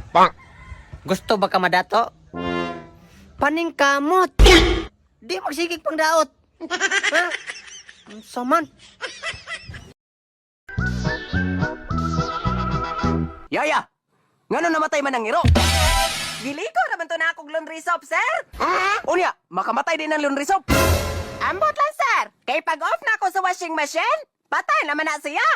Pang! Gusto ba ka madato? Paning kamot. Di magsigig pang daot. Ha? Saman. Yaya, ngano namatay man ang iro? Giliko naman to na akong laundry soap, sir. Unya, makamatay din ang laundry soap. Ambot lang, sir. Kay pag-off na ako sa washing machine, patay naman na siya.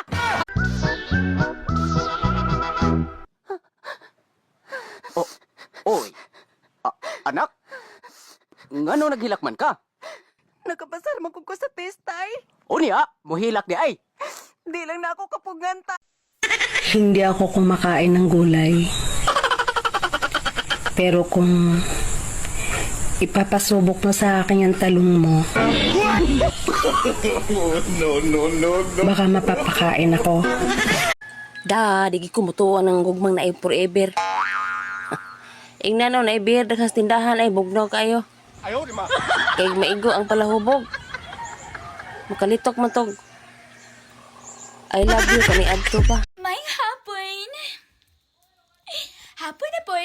Oh, oy. Anak, ngano naghilakman ka? Nakapasar man ko sa pestay. Unya, muhilak di ay. Di lang na ako kapuganta. Hindi ako kumakain ng gulay. Pero kung ipapasubok mo sa akin yung talong mo, baka mapapakain ako. Digi ko mutuan ng gugmang na forever. Ingnan na ibir daghang tindahan ay bugnaw kayo. Ayaw, di ma! Kay maigo ang palahubog. Makalitok man tog. I love you kani adto pa. May hapon. Hapon na po.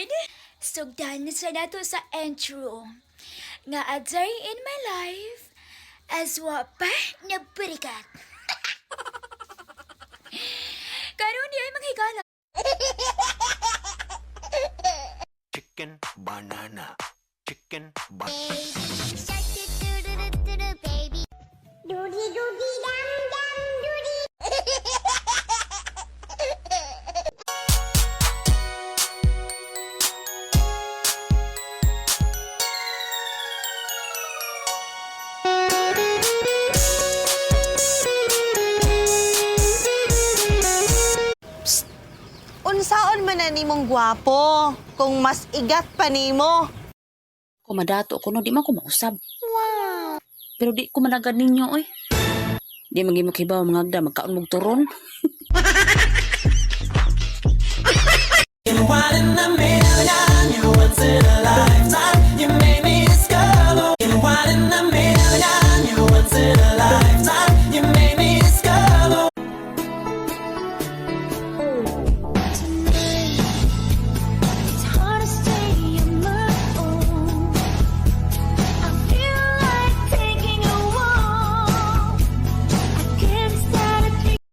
Sugdan sa nato sa intro. Nga a day in my life as wapa na burikat. Karon di ay maghigala. Chicken banana. Chicken banana. Unsaon man na nimong gwapo kung mas igat pa nimo. Kung madato ko no di man ko mausab. Wow. Pero di ko managad ninyo oy. Di maging makibaw mga agda magkaon mong turon. One in a million, you once in a lifetime. You made me